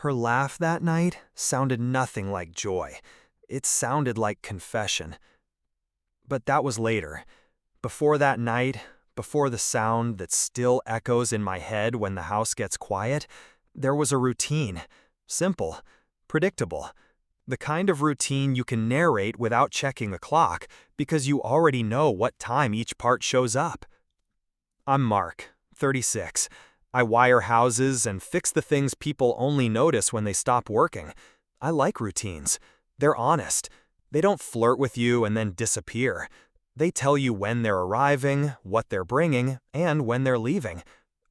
Her laugh that night sounded nothing like joy. It sounded like confession. But that was later. Before that night, before the sound that still echoes in my head when the house gets quiet, there was a routine. Simple, predictable. The kind of routine you can narrate without checking the clock because you already know what time each part shows up. I'm Mark, 36. I wire houses and fix the things people only notice when they stop working. I like routines. They're honest. They don't flirt with you and then disappear. They tell you when they're arriving, what they're bringing, and when they're leaving.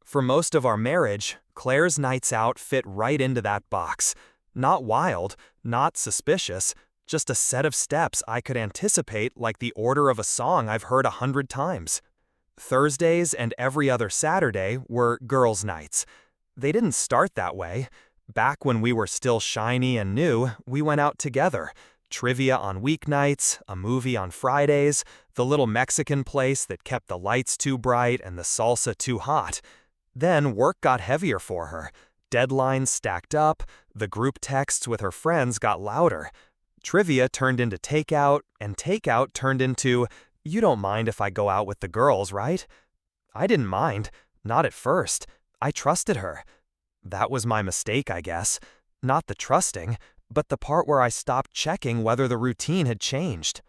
For most of our marriage, Claire's nights out fit right into that box. Not wild, not suspicious, just a set of steps I could anticipate like the order of a song I've heard 100 times. Thursdays and every other Saturday were girls' nights. They didn't start that way. Back when we were still shiny and new, we went out together. Trivia on weeknights, a movie on Fridays, the little Mexican place that kept the lights too bright and the salsa too hot. Then work got heavier for her. Deadlines stacked up, the group texts with her friends got louder. Trivia turned into takeout, and takeout turned into, "You don't mind if I go out with the girls, right?" I didn't mind. Not at first. I trusted her. That was my mistake, I guess. Not the trusting, but the part where I stopped checking whether the routine had changed.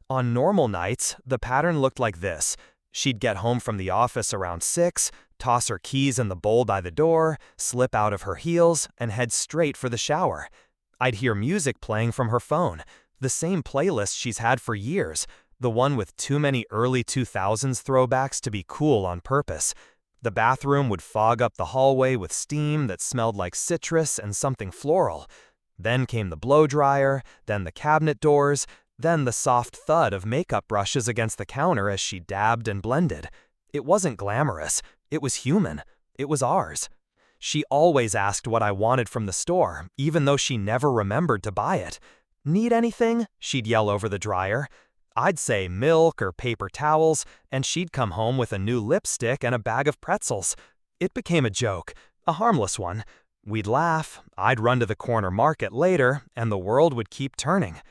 On normal nights, the pattern looked like this. She'd get home from the office around 6, toss her keys in the bowl by the door, slip out of her heels, and head straight for the shower. I'd hear music playing from her phone, the same playlist she's had for years, the one with too many early 2000s throwbacks to be cool on purpose. The bathroom would fog up the hallway with steam that smelled like citrus and something floral. Then came the blow dryer, then the cabinet doors, then the soft thud of makeup brushes against the counter as she dabbed and blended. It wasn't glamorous. It was human. It was ours. She always asked what I wanted from the store, even though she never remembered to buy it. "Need anything?" she'd yell over the dryer. I'd say milk or paper towels, and she'd come home with a new lipstick and a bag of pretzels. It became a joke, a harmless one. We'd laugh, I'd run to the corner market later, and the world would keep turning.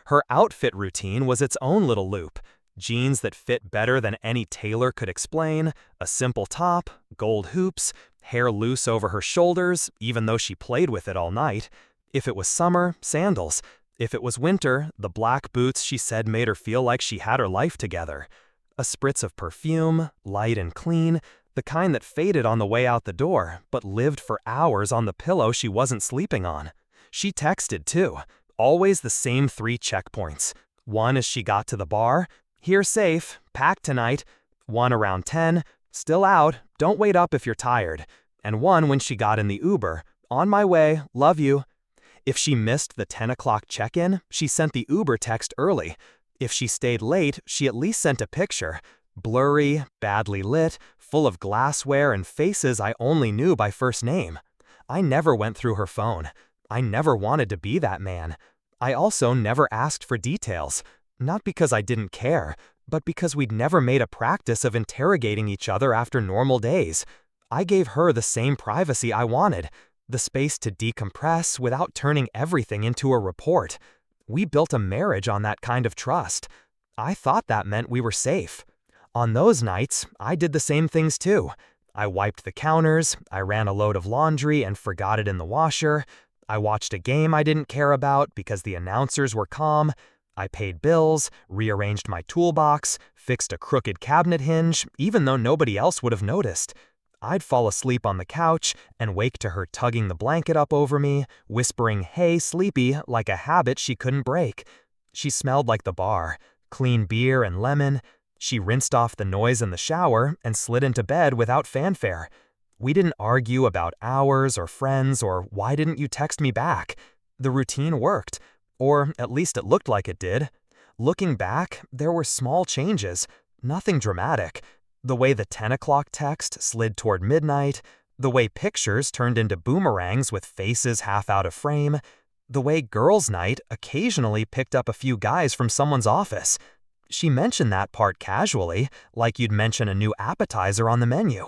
Her outfit routine was its own little loop. Jeans that fit better than any tailor could explain, a simple top, gold hoops, hair loose over her shoulders, even though she played with it all night. If it was summer, sandals. If it was winter, the black boots she said made her feel like she had her life together. A spritz of perfume, light and clean, the kind that faded on the way out the door, but lived for hours on the pillow she wasn't sleeping on. She texted too, always the same 3 checkpoints. One as she got to the bar, "Here safe, packed tonight." One around 10, "Still out, don't wait up if you're tired." And one when she got in the Uber, "On my way, love you." If she missed the 10 o'clock check-in, she sent the Uber text early. If she stayed late, she at least sent a picture. Blurry, badly lit, full of glassware and faces I only knew by first name. I never went through her phone. I never wanted to be that man. I also never asked for details. Not because I didn't care, but because we'd never made a practice of interrogating each other after normal days. I gave her the same privacy I wanted. The space to decompress without turning everything into a report. We built a marriage on that kind of trust. I thought that meant we were safe. On those nights, I did the same things too. I wiped the counters, I ran a load of laundry and forgot it in the washer. I watched a game I didn't care about because the announcers were calm. I paid bills, rearranged my toolbox, fixed a crooked cabinet hinge, even though nobody else would have noticed. I'd fall asleep on the couch and wake to her tugging the blanket up over me, whispering, "Hey, sleepy," like a habit she couldn't break. She smelled like the bar, clean beer and lemon. She rinsed off the noise in the shower and slid into bed without fanfare. We didn't argue about hours or friends or why didn't you text me back. The routine worked, or at least it looked like it did. Looking back, there were small changes, nothing dramatic. The way the 10 o'clock text slid toward midnight, the way pictures turned into boomerangs with faces half out of frame, the way girls' night occasionally picked up a few guys from someone's office. She mentioned that part casually, like you'd mention a new appetizer on the menu.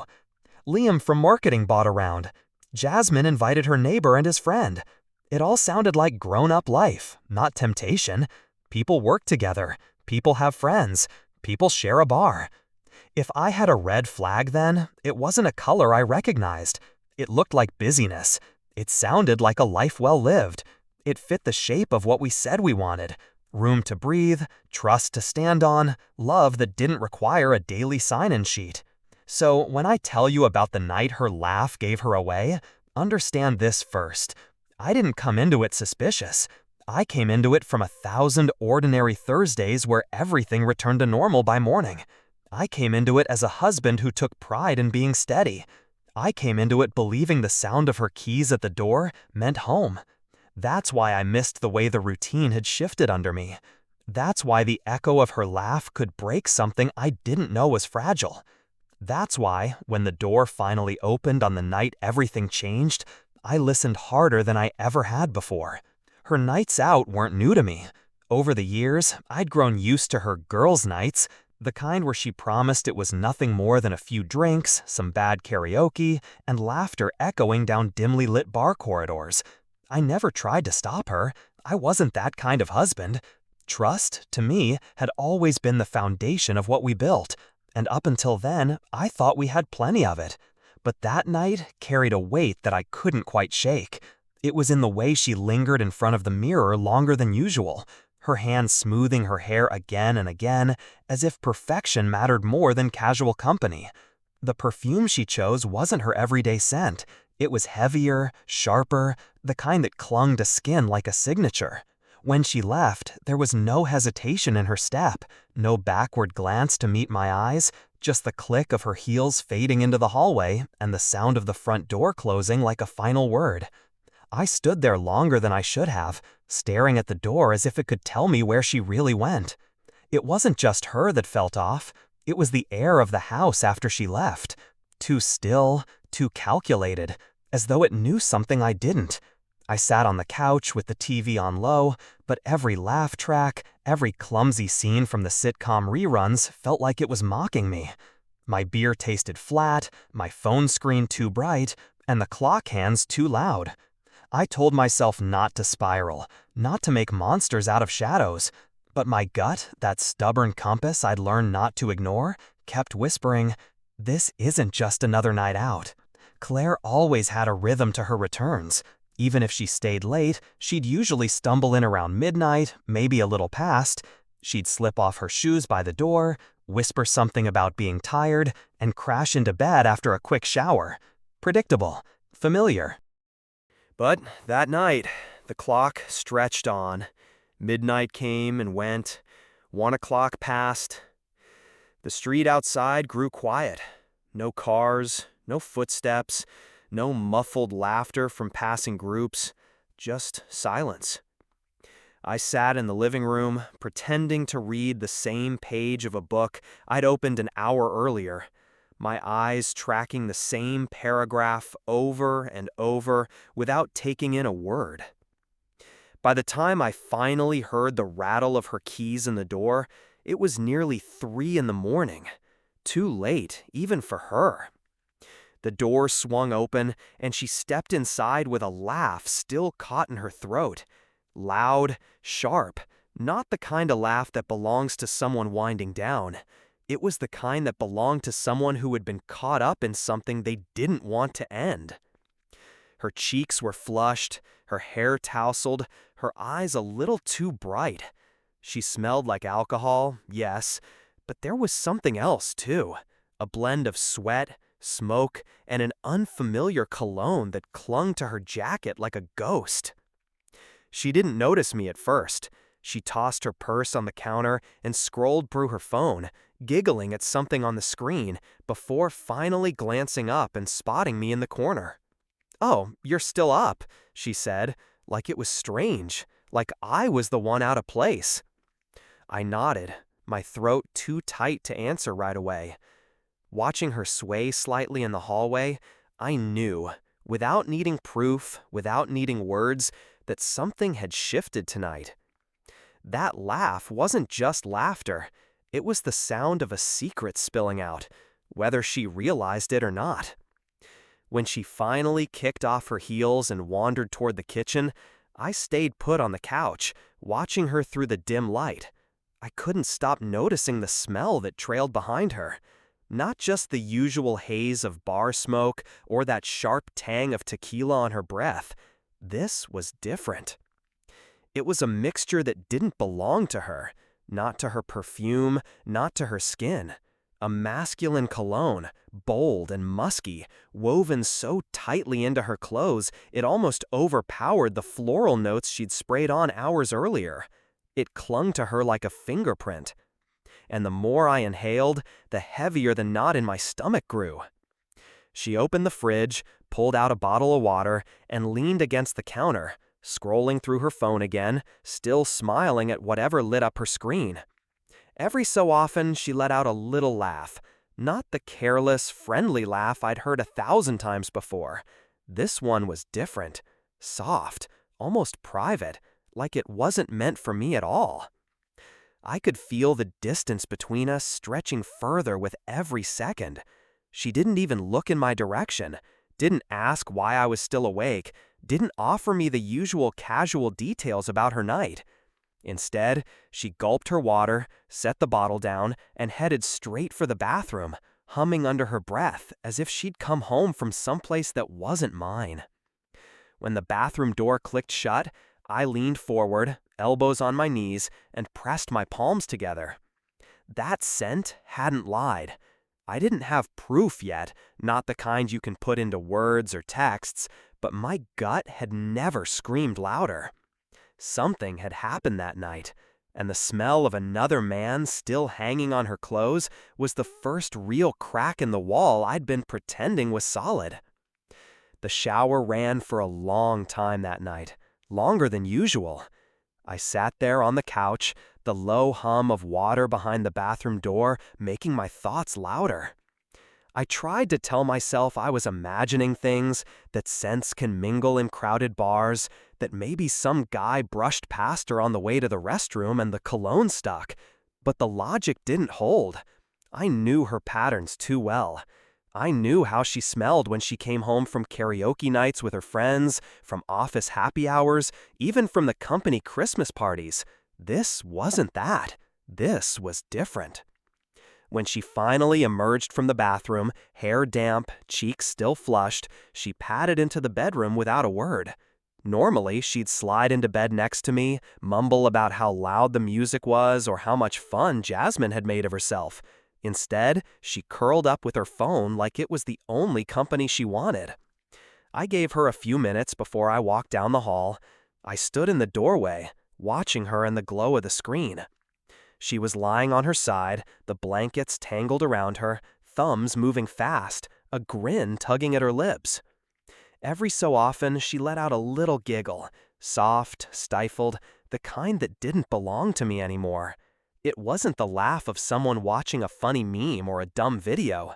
Liam from marketing bought around. Jasmine invited her neighbor and his friend. It all sounded like grown-up life, not temptation. People work together. People have friends. People share a bar. If I had a red flag then, it wasn't a color I recognized. It looked like busyness. It sounded like a life well lived. It fit the shape of what we said we wanted. Room to breathe, trust to stand on, love that didn't require a daily sign-in sheet. So when I tell you about the night her laugh gave her away, understand this first. I didn't come into it suspicious. I came into it from 1,000 ordinary Thursdays where everything returned to normal by morning. I came into it as a husband who took pride in being steady. I came into it believing the sound of her keys at the door meant home. That's why I missed the way the routine had shifted under me. That's why the echo of her laugh could break something I didn't know was fragile. That's why, when the door finally opened on the night everything changed, I listened harder than I ever had before. Her nights out weren't new to me. Over the years, I'd grown used to her girls' nights, the kind where she promised it was nothing more than a few drinks, some bad karaoke, and laughter echoing down dimly lit bar corridors. I never tried to stop her. I wasn't that kind of husband. Trust, to me, had always been the foundation of what we built, and up until then, I thought we had plenty of it. But that night carried a weight that I couldn't quite shake. It was in the way she lingered in front of the mirror longer than usual, her hands smoothing her hair again and again, as if perfection mattered more than casual company. The perfume she chose wasn't her everyday scent. It was heavier, sharper, the kind that clung to skin like a signature. When she left, there was no hesitation in her step, no backward glance to meet my eyes, just the click of her heels fading into the hallway and the sound of the front door closing like a final word. I stood there longer than I should have, staring at the door as if it could tell me where she really went. It wasn't just her that felt off. It was the air of the house after she left. Too still, too calculated, as though it knew something I didn't. I sat on the couch with the TV on low, but every laugh track, every clumsy scene from the sitcom reruns felt like it was mocking me. My beer tasted flat, my phone screen too bright, and the clock hands too loud. I told myself not to spiral, not to make monsters out of shadows, but my gut, that stubborn compass I'd learned not to ignore, kept whispering, "This isn't just another night out." Claire always had a rhythm to her returns. Even if she stayed late, she'd usually stumble in around midnight, maybe a little past. She'd slip off her shoes by the door, whisper something about being tired, and crash into bed after a quick shower. Predictable. Familiar. But that night, the clock stretched on. Midnight came and went. 1 o'clock passed. The street outside grew quiet. No cars, no footsteps, no muffled laughter from passing groups, just silence. I sat in the living room, pretending to read the same page of a book I'd opened an hour earlier, my eyes tracking the same paragraph over and over without taking in a word. By the time I finally heard the rattle of her keys in the door, it was nearly 3 in the morning. Too late, even for her. The door swung open, and she stepped inside with a laugh still caught in her throat. Loud, sharp, not the kind of laugh that belongs to someone winding down. It was the kind that belonged to someone who had been caught up in something they didn't want to end. Her cheeks were flushed, her hair tousled, her eyes a little too bright. She smelled like alcohol, yes, but there was something else, too. A blend of sweat, smoke, and an unfamiliar cologne that clung to her jacket like a ghost. She didn't notice me at first. She tossed her purse on the counter and scrolled through her phone, giggling at something on the screen, before finally glancing up and spotting me in the corner. "Oh, you're still up," she said, like it was strange, like I was the one out of place. I nodded, my throat too tight to answer right away. Watching her sway slightly in the hallway, I knew, without needing proof, without needing words, that something had shifted tonight. That laugh wasn't just laughter. It was the sound of a secret spilling out, whether she realized it or not. When she finally kicked off her heels and wandered toward the kitchen, I stayed put on the couch, watching her through the dim light. I couldn't stop noticing the smell that trailed behind her. Not just the usual haze of bar smoke or that sharp tang of tequila on her breath. This was different. It was a mixture that didn't belong to her, not to her perfume, not to her skin. A masculine cologne, bold and musky, woven so tightly into her clothes it almost overpowered the floral notes she'd sprayed on hours earlier. It clung to her like a fingerprint. And the more I inhaled, the heavier the knot in my stomach grew. She opened the fridge, pulled out a bottle of water, and leaned against the counter, scrolling through her phone again, still smiling at whatever lit up her screen. Every so often, she let out a little laugh, not the careless, friendly laugh I'd heard 1,000 times before. This one was different, soft, almost private, like it wasn't meant for me at all. I could feel the distance between us stretching further with every second. She didn't even look in my direction, didn't ask why I was still awake, didn't offer me the usual casual details about her night. Instead, she gulped her water, set the bottle down, and headed straight for the bathroom, humming under her breath as if she'd come home from someplace that wasn't mine. When the bathroom door clicked shut, I leaned forward, elbows on my knees, and pressed my palms together. That scent hadn't lied. I didn't have proof yet, not the kind you can put into words or texts, but my gut had never screamed louder. Something had happened that night, and the smell of another man still hanging on her clothes was the first real crack in the wall I'd been pretending was solid. The shower ran for a long time that night, longer than usual. I sat there on the couch, the low hum of water behind the bathroom door making my thoughts louder. I tried to tell myself I was imagining things, that scents can mingle in crowded bars, that maybe some guy brushed past her on the way to the restroom and the cologne stuck. But the logic didn't hold. I knew her patterns too well. I knew how she smelled when she came home from karaoke nights with her friends, from office happy hours, even from the company Christmas parties. This wasn't that. This was different. When she finally emerged from the bathroom, hair damp, cheeks still flushed, she padded into the bedroom without a word. Normally, she'd slide into bed next to me, mumble about how loud the music was or how much fun Jasmine had made of herself. Instead, she curled up with her phone like it was the only company she wanted. I gave her a few minutes before I walked down the hall. I stood in the doorway, watching her in the glow of the screen. She was lying on her side, the blankets tangled around her, thumbs moving fast, a grin tugging at her lips. Every so often, she let out a little giggle, soft, stifled, the kind that didn't belong to me anymore. It wasn't the laugh of someone watching a funny meme or a dumb video.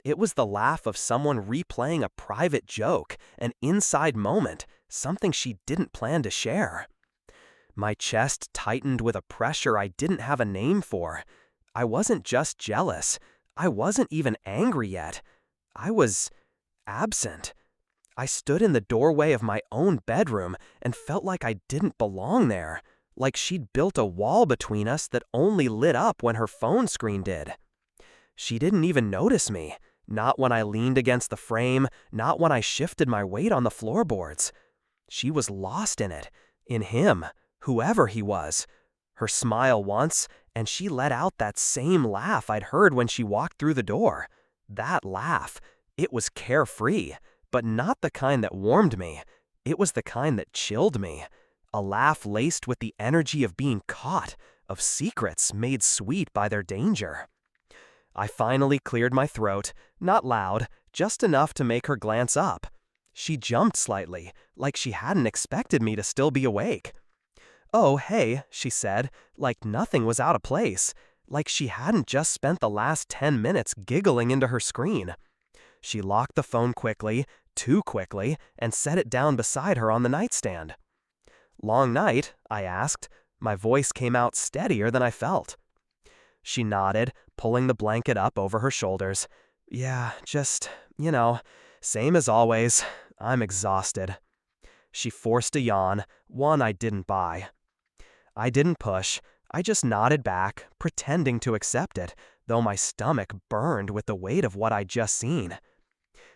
It was the laugh of someone replaying a private joke, an inside moment, something she didn't plan to share. My chest tightened with a pressure I didn't have a name for. I wasn't just jealous. I wasn't even angry yet. I was absent. I stood in the doorway of my own bedroom and felt like I didn't belong there, like she'd built a wall between us that only lit up when her phone screen did. She didn't even notice me, not when I leaned against the frame, not when I shifted my weight on the floorboards. She was lost in him, whoever he was. Her smile once, and she let out that same laugh I'd heard when she walked through the door. That laugh, it was carefree, but not the kind that warmed me. It was the kind that chilled me. A laugh laced with the energy of being caught, of secrets made sweet by their danger. I finally cleared my throat, not loud, just enough to make her glance up. She jumped slightly, like she hadn't expected me to still be awake. "Oh, hey," she said, like nothing was out of place, like she hadn't just spent the last 10 minutes giggling into her screen. She locked the phone quickly, too quickly, and set it down beside her on the nightstand. "Long night?" I asked. My voice came out steadier than I felt. She nodded, pulling the blanket up over her shoulders. "Yeah, just, Same as always. I'm exhausted. She forced a yawn, one I didn't buy. I didn't push. I just nodded back, pretending to accept it, though my stomach burned with the weight of what I'd just seen.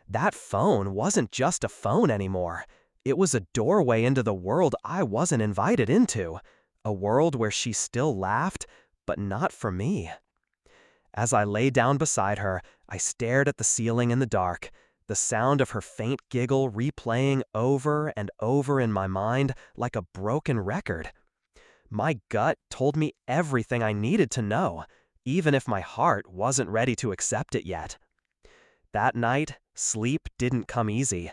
That phone wasn't just a phone anymore. It was a doorway into the world I wasn't invited into. A world where she still laughed, but not for me. As I lay down beside her, I stared at the ceiling in the dark, the sound of her faint giggle replaying over and over in my mind like a broken record. My gut told me everything I needed to know, even if my heart wasn't ready to accept it yet. That night, sleep didn't come easy,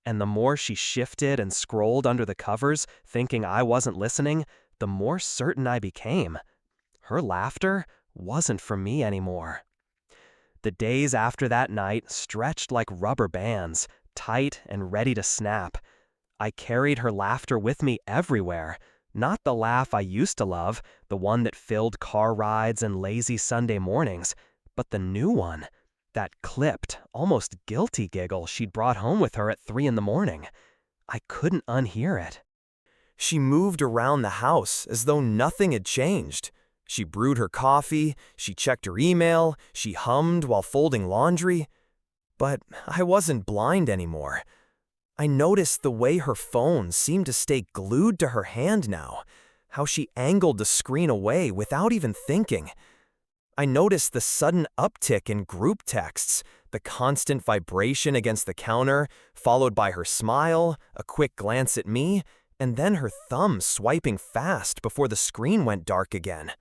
and the more she shifted and scrolled under the covers, thinking I wasn't listening, the more certain I became. Her laughter wasn't for me anymore. The days after that night stretched like rubber bands, tight and ready to snap. I carried her laughter with me everywhere, not the laugh I used to love, the one that filled car rides and lazy Sunday mornings, but the new one, that clipped, almost guilty giggle she'd brought home with her at 3 a.m. I couldn't unhear it. She moved around the house as though nothing had changed. She brewed her coffee, she checked her email, she hummed while folding laundry. But I wasn't blind anymore. I noticed the way her phone seemed to stay glued to her hand now, how she angled the screen away without even thinking. I noticed the sudden uptick in group texts, the constant vibration against the counter, followed by her smile, a quick glance at me, and then her thumb swiping fast before the screen went dark again.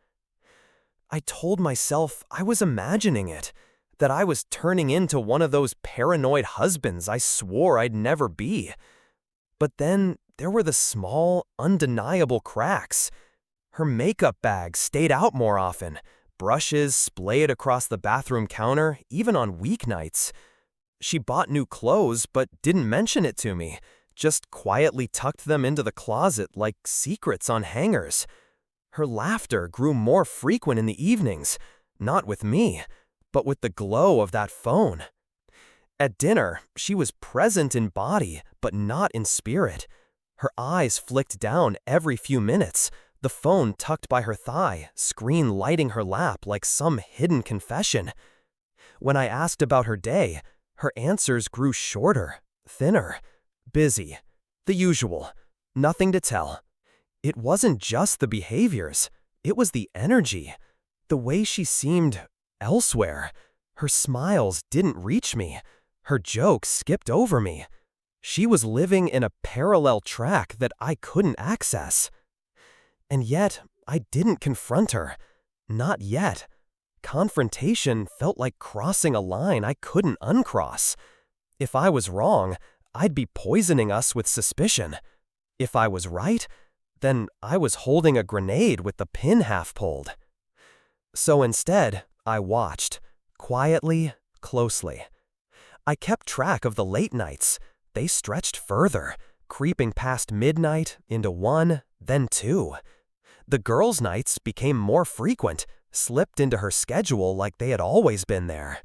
I told myself I was imagining it, that I was turning into one of those paranoid husbands I swore I'd never be. But then there were the small, undeniable cracks. Her makeup bag stayed out more often, brushes splayed across the bathroom counter, even on weeknights. She bought new clothes but didn't mention it to me, just quietly tucked them into the closet like secrets on hangers. Her laughter grew more frequent in the evenings, not with me, but with the glow of that phone. At dinner, she was present in body, but not in spirit. Her eyes flicked down every few minutes, the phone tucked by her thigh, screen lighting her lap like some hidden confession. When I asked about her day, her answers grew shorter, thinner, busy, the usual, nothing to tell. It wasn't just the behaviors, it was the energy, the way she seemed elsewhere. Her smiles didn't reach me, her jokes skipped over me. She was living in a parallel track that I couldn't access. And yet, I didn't confront her. Not yet. Confrontation felt like crossing a line I couldn't uncross. If I was wrong, I'd be poisoning us with suspicion. If I was right, then I was holding a grenade with the pin half pulled. So instead, I watched, quietly, closely. I kept track of the late nights. They stretched further, creeping past midnight into 1, then 2. The girls' nights became more frequent, slipped into her schedule like they had always been there.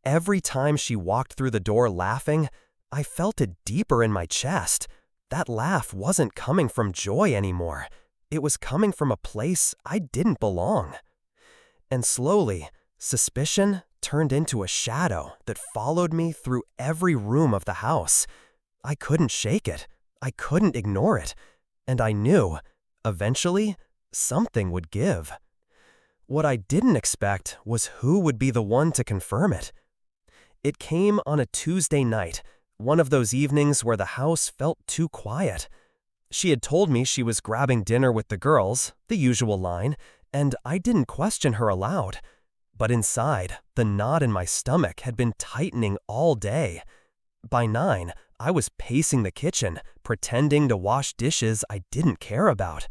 Every time she walked through the door laughing, I felt it deeper in my chest. That laugh wasn't coming from joy anymore. It was coming from a place I didn't belong. And slowly, suspicion turned into a shadow that followed me through every room of the house. I couldn't shake it. I couldn't ignore it. And I knew, eventually, something would give. What I didn't expect was who would be the one to confirm it. It came on a Tuesday night, one of those evenings where the house felt too quiet. She had told me she was grabbing dinner with the girls, the usual line, and I didn't question her aloud. But inside, the knot in my stomach had been tightening all day. By 9, I was pacing the kitchen, pretending to wash dishes I didn't care about.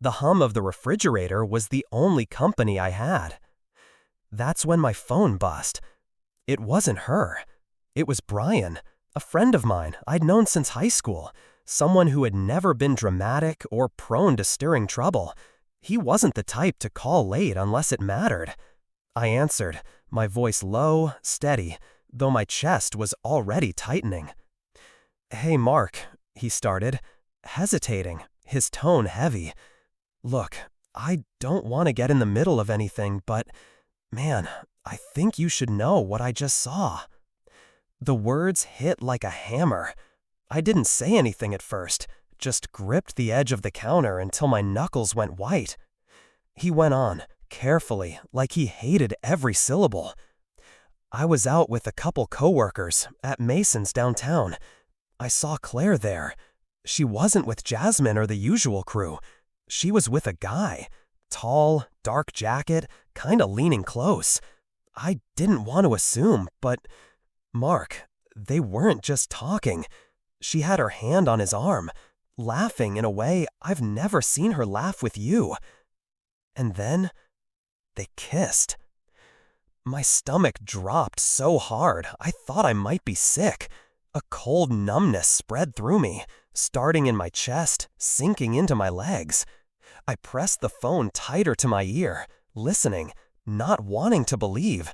The hum of the refrigerator was the only company I had. That's when my phone buzzed. It wasn't her. It was Brian, a friend of mine I'd known since high school, someone who had never been dramatic or prone to stirring trouble. He wasn't the type to call late unless it mattered. I answered, my voice low, steady, though my chest was already tightening. "Hey, Mark," he started, hesitating, his tone heavy. "Look, I don't want to get in the middle of anything, but, man, I think you should know what I just saw." The words hit like a hammer. I didn't say anything at first, just gripped the edge of the counter until my knuckles went white. He went on, carefully, like he hated every syllable. "I was out with a couple coworkers at Mason's downtown. I saw Claire there. She wasn't with Jasmine or the usual crew. She was with a guy. Tall, dark jacket, kinda leaning close. I didn't want to assume, but, Mark, they weren't just talking. She had her hand on his arm, laughing in a way I've never seen her laugh with you. And then they kissed." My stomach dropped so hard I thought I might be sick. A cold numbness spread through me, starting in my chest, sinking into my legs. I pressed the phone tighter to my ear, listening, not wanting to believe,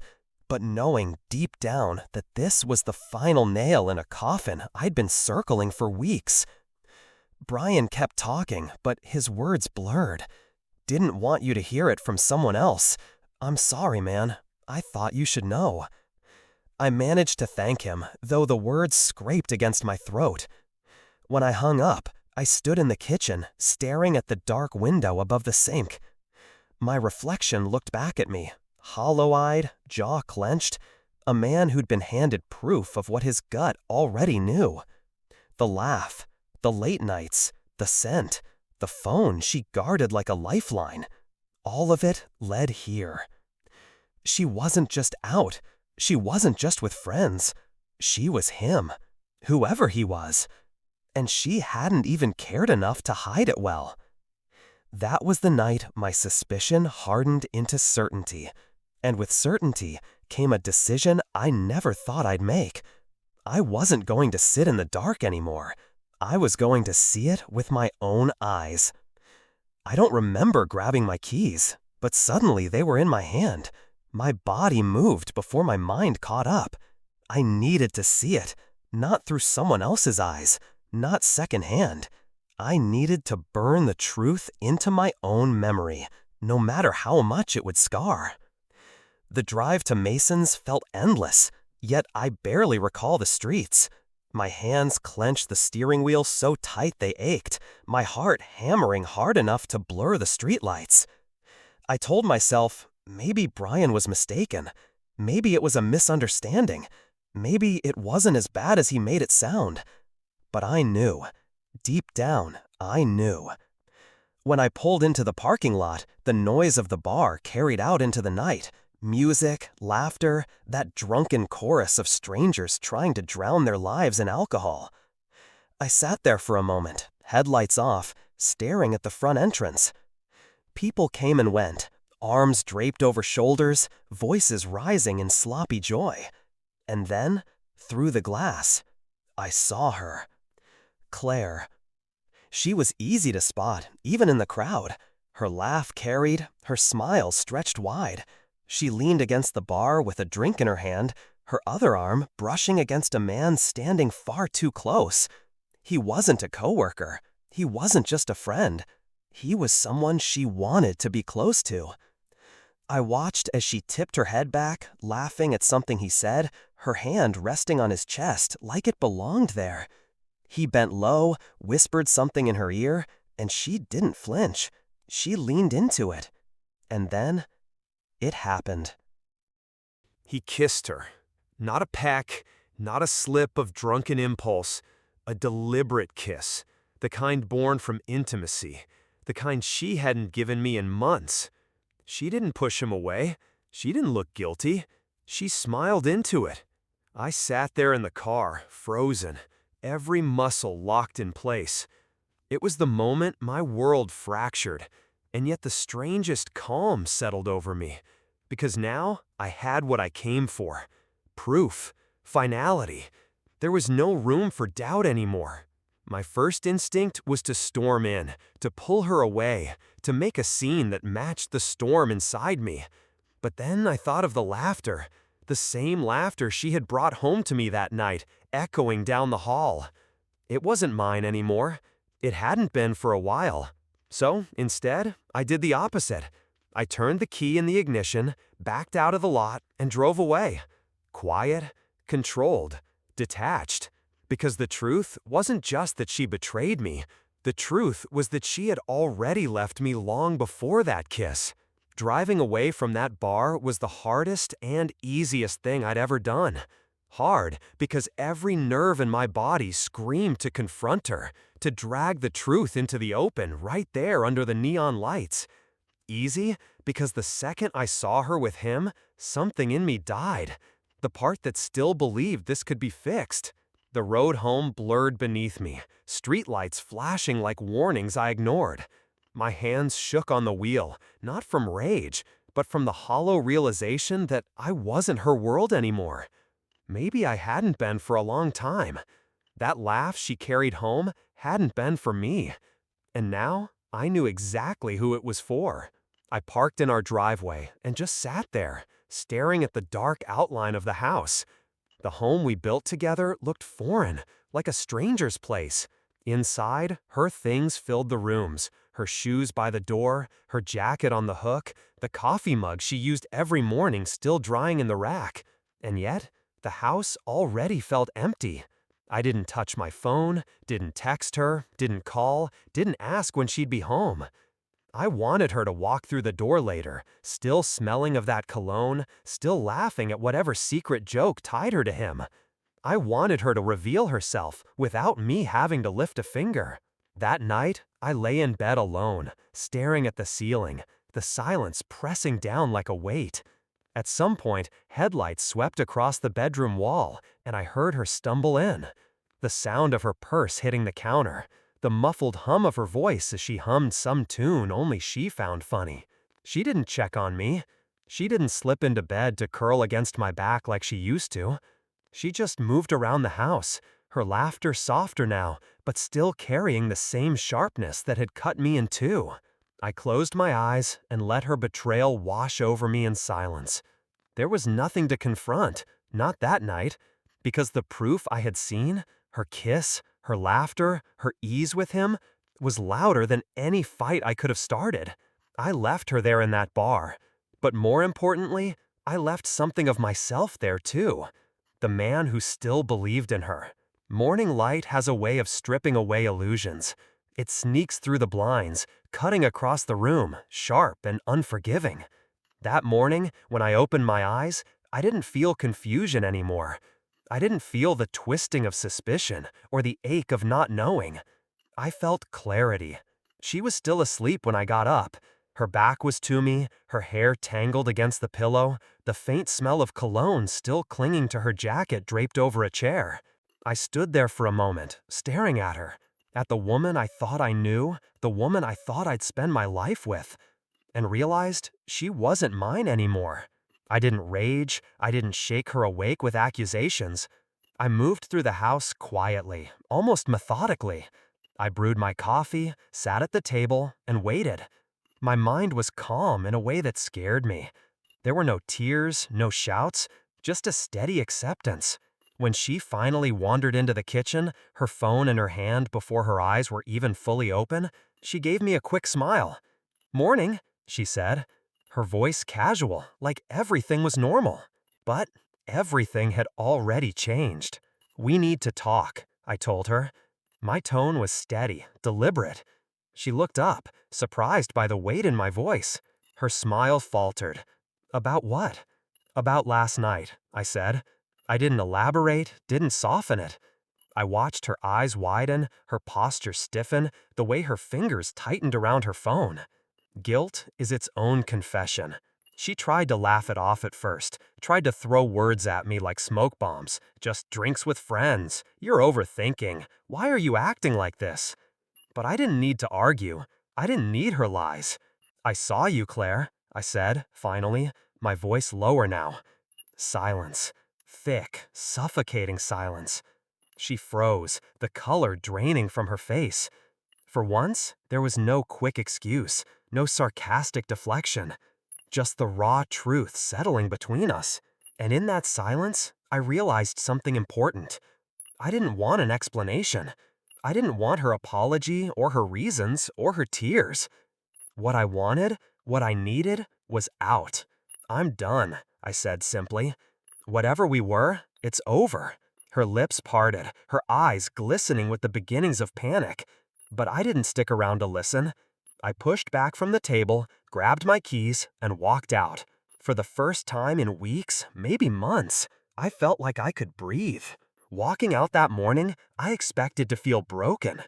but knowing deep down that this was the final nail in a coffin I'd been circling for weeks. Brian kept talking, but his words blurred. "Didn't want you to hear it from someone else. I'm sorry, man. I thought you should know." I managed to thank him, though the words scraped against my throat. When I hung up, I stood in the kitchen, staring at the dark window above the sink. My reflection looked back at me, hollow-eyed, jaw clenched, a man who'd been handed proof of what his gut already knew. The laugh, the late nights, the scent, the phone she guarded like a lifeline. All of it led here. She wasn't just out. She wasn't just with friends. She was him, whoever he was. And she hadn't even cared enough to hide it well. That was the night my suspicion hardened into certainty. And with certainty came a decision I never thought I'd make. I wasn't going to sit in the dark anymore. I was going to see it with my own eyes. I don't remember grabbing my keys, but suddenly they were in my hand. My body moved before my mind caught up. I needed to see it, not through someone else's eyes, not secondhand. I needed to burn the truth into my own memory, no matter how much it would scar. The drive to Mason's felt endless, yet I barely recall the streets. My hands clenched the steering wheel so tight they ached, my heart hammering hard enough to blur the streetlights. I told myself, maybe Brian was mistaken. Maybe it was a misunderstanding. Maybe it wasn't as bad as he made it sound. But I knew. Deep down, I knew. When I pulled into the parking lot, the noise of the bar carried out into the night. Music, laughter, that drunken chorus of strangers trying to drown their lives in alcohol. I sat there for a moment, headlights off, staring at the front entrance. People came and went, arms draped over shoulders, voices rising in sloppy joy. And then, through the glass, I saw her. Claire. She was easy to spot, even in the crowd. Her laugh carried, her smile stretched wide. She leaned against the bar with a drink in her hand, her other arm brushing against a man standing far too close. He wasn't a coworker. He wasn't just a friend. He was someone she wanted to be close to. I watched as she tipped her head back, laughing at something he said, her hand resting on his chest like it belonged there. He bent low, whispered something in her ear, and she didn't flinch. She leaned into it. And then, it happened. He kissed her. Not a peck, not a slip of drunken impulse. A deliberate kiss. The kind born from intimacy. The kind she hadn't given me in months. She didn't push him away. She didn't look guilty. She smiled into it. I sat there in the car, frozen, every muscle locked in place. It was the moment my world fractured, and yet the strangest calm settled over me, because now I had what I came for. Proof. Finality. There was no room for doubt anymore. My first instinct was to storm in, to pull her away, to make a scene that matched the storm inside me. But then I thought of the laughter, The same laughter she had brought home to me that night, echoing down the hall. It wasn't mine anymore. It hadn't been for a while. So, instead, I did the opposite. I turned the key in the ignition, backed out of the lot, and drove away. Quiet, controlled, detached. Because the truth wasn't just that she betrayed me. The truth was that she had already left me long before that kiss. Driving away from that bar was the hardest and easiest thing I'd ever done. Hard because every nerve in my body screamed to confront her, to drag the truth into the open right there under the neon lights. Easy because the second I saw her with him, something in me died. The part that still believed this could be fixed. The road home blurred beneath me, streetlights flashing like warnings I ignored. My hands shook on the wheel, not from rage, but from the hollow realization that I wasn't her world anymore. Maybe I hadn't been for a long time. That laugh she carried home hadn't been for me. And now I knew exactly who it was for. I parked in our driveway and just sat there, staring at the dark outline of the house. The home we built together looked foreign, like a stranger's place. Inside, her things filled the rooms, her shoes by the door, her jacket on the hook, the coffee mug she used every morning still drying in the rack. And yet, the house already felt empty. I didn't touch my phone, didn't text her, didn't call, didn't ask when she'd be home. I wanted her to walk through the door later, still smelling of that cologne, still laughing at whatever secret joke tied her to him. I wanted her to reveal herself without me having to lift a finger. That night, I lay in bed alone, staring at the ceiling, the silence pressing down like a weight. At some point, headlights swept across the bedroom wall, and I heard her stumble in. The sound of her purse hitting the counter, the muffled hum of her voice as she hummed some tune only she found funny. She didn't check on me. She didn't slip into bed to curl against my back like she used to. She just moved around the house, her laughter softer now, but still carrying the same sharpness that had cut me in two. I closed my eyes and let her betrayal wash over me in silence. There was nothing to confront, not that night, because the proof I had seen, her kiss, her laughter, her ease with him, was louder than any fight I could have started. I left her there in that bar. But more importantly, I left something of myself there too. The man who still believed in her. Morning light has a way of stripping away illusions. It sneaks through the blinds, cutting across the room, sharp and unforgiving. That morning, when I opened my eyes, I didn't feel confusion anymore. I didn't feel the twisting of suspicion or the ache of not knowing. I felt clarity. She was still asleep when I got up. Her back was to me, her hair tangled against the pillow, the faint smell of cologne still clinging to her jacket draped over a chair. I stood there for a moment, staring at her, at the woman I thought I knew, the woman I thought I'd spend my life with, and realized she wasn't mine anymore. I didn't rage, I didn't shake her awake with accusations. I moved through the house quietly, almost methodically. I brewed my coffee, sat at the table, and waited. My mind was calm in a way that scared me. There were no tears, no shouts, just a steady acceptance. When she finally wandered into the kitchen, her phone in her hand before her eyes were even fully open, she gave me a quick smile. "Morning," she said. Her voice casual, like everything was normal. But everything had already changed. "We need to talk," I told her. My tone was steady, deliberate. She looked up, surprised by the weight in my voice. Her smile faltered. "About what?" "About last night," I said. I didn't elaborate, didn't soften it. I watched her eyes widen, her posture stiffen, the way her fingers tightened around her phone. Guilt is its own confession. She tried to laugh it off at first, tried to throw words at me like smoke bombs. "Just drinks with friends. You're overthinking. Why are you acting like this?" But I didn't need to argue. I didn't need her lies. "I saw you, Claire," I said, finally, my voice lower now. Silence. Thick, suffocating silence. She froze, the color draining from her face. For once, there was no quick excuse, no sarcastic deflection. Just the raw truth settling between us. And in that silence, I realized something important. I didn't want an explanation. I didn't want her apology or her reasons or her tears. What I wanted, what I needed, was out. I'm done, I said simply. Whatever we were, it's over. Her lips parted, her eyes glistening with the beginnings of panic. But I didn't stick around to listen. I pushed back from the table, grabbed my keys, and walked out. For the first time in weeks, maybe months, I felt like I could breathe. Walking out that morning, I expected to feel broken.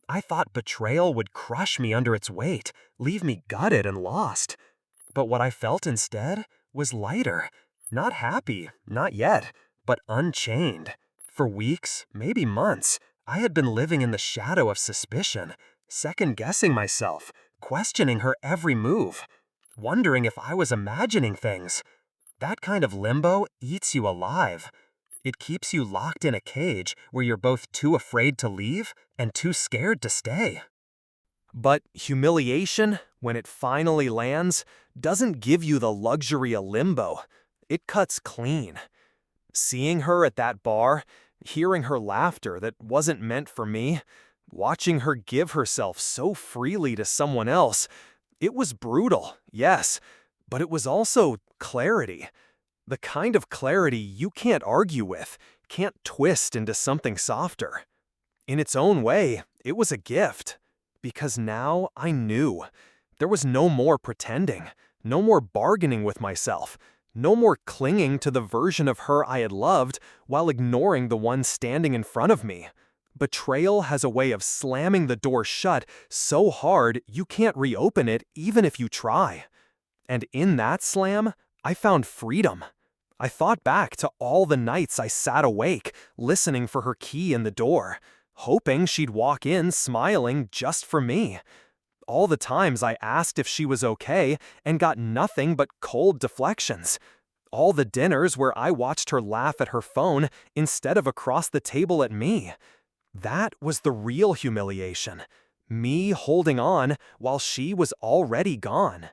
I thought betrayal would crush me under its weight, leave me gutted and lost. But what I felt instead was lighter. Not happy, not yet, but unchained. For weeks, maybe months, I had been living in the shadow of suspicion, second-guessing myself, questioning her every move, wondering if I was imagining things. That kind of limbo eats you alive. It keeps you locked in a cage where you're both too afraid to leave and too scared to stay. But humiliation, when it finally lands, doesn't give you the luxury of limbo. It cuts clean. Seeing her at that bar, hearing her laughter that wasn't meant for me, watching her give herself so freely to someone else, it was brutal, yes, but it was also clarity. The kind of clarity you can't argue with, can't twist into something softer. In its own way, it was a gift. Because now I knew. There was no more pretending, no more bargaining with myself, no more clinging to the version of her I had loved while ignoring the one standing in front of me. Betrayal has a way of slamming the door shut so hard you can't reopen it even if you try. And in that slam, I found freedom. I thought back to all the nights I sat awake, listening for her key in the door, hoping she'd walk in smiling just for me. All the times I asked if she was okay and got nothing but cold deflections. All the dinners where I watched her laugh at her phone instead of across the table at me. That was the real humiliation. Me holding on while she was already gone.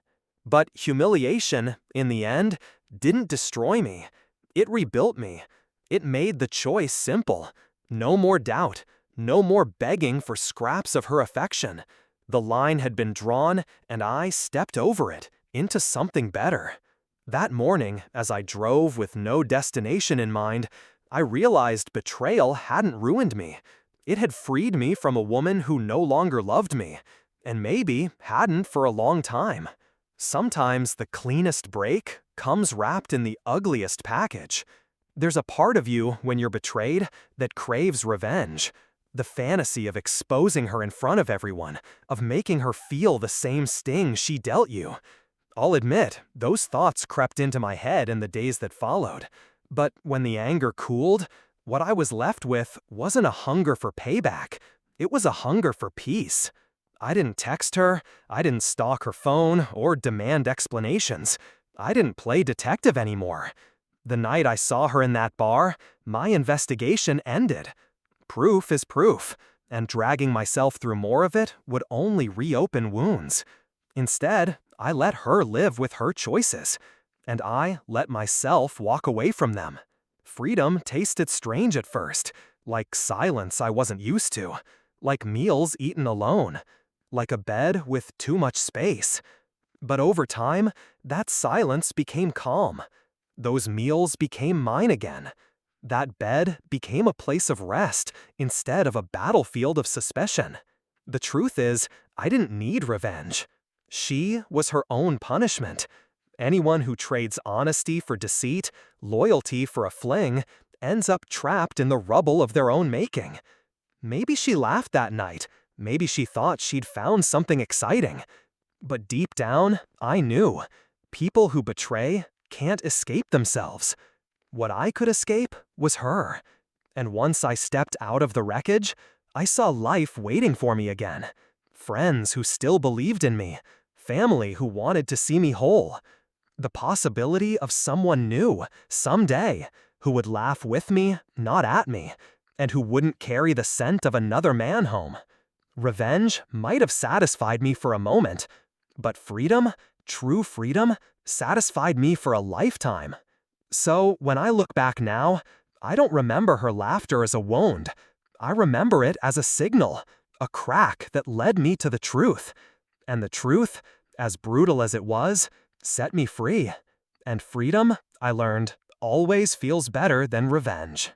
But humiliation, in the end, didn't destroy me. It rebuilt me. It made the choice simple. No more doubt. No more begging for scraps of her affection. The line had been drawn, and I stepped over it, into something better. That morning, as I drove with no destination in mind, I realized betrayal hadn't ruined me. It had freed me from a woman who no longer loved me, and maybe hadn't for a long time. Sometimes the cleanest break comes wrapped in the ugliest package. There's a part of you, when you're betrayed, that craves revenge. The fantasy of exposing her in front of everyone, of making her feel the same sting she dealt you. I'll admit, those thoughts crept into my head in the days that followed. But when the anger cooled, what I was left with wasn't a hunger for payback. It was a hunger for peace. I didn't text her, I didn't stalk her phone or demand explanations. I didn't play detective anymore. The night I saw her in that bar, my investigation ended. Proof is proof, and dragging myself through more of it would only reopen wounds. Instead, I let her live with her choices, and I let myself walk away from them. Freedom tasted strange at first, like silence I wasn't used to, like meals eaten alone, like a bed with too much space. But over time, that silence became calm. Those meals became mine again. That bed became a place of rest instead of a battlefield of suspicion. The truth is, I didn't need revenge. She was her own punishment. Anyone who trades honesty for deceit, loyalty for a fling, ends up trapped in the rubble of their own making. Maybe she laughed that night. Maybe she thought she'd found something exciting. But deep down, I knew. People who betray can't escape themselves. What I could escape was her. And once I stepped out of the wreckage, I saw life waiting for me again. Friends who still believed in me. Family who wanted to see me whole. The possibility of someone new, someday, who would laugh with me, not at me, and who wouldn't carry the scent of another man home. Revenge might have satisfied me for a moment, but freedom, true freedom, satisfied me for a lifetime. So, when I look back now, I don't remember her laughter as a wound. I remember it as a signal, a crack that led me to the truth. And the truth, as brutal as it was, set me free. And freedom, I learned, always feels better than revenge.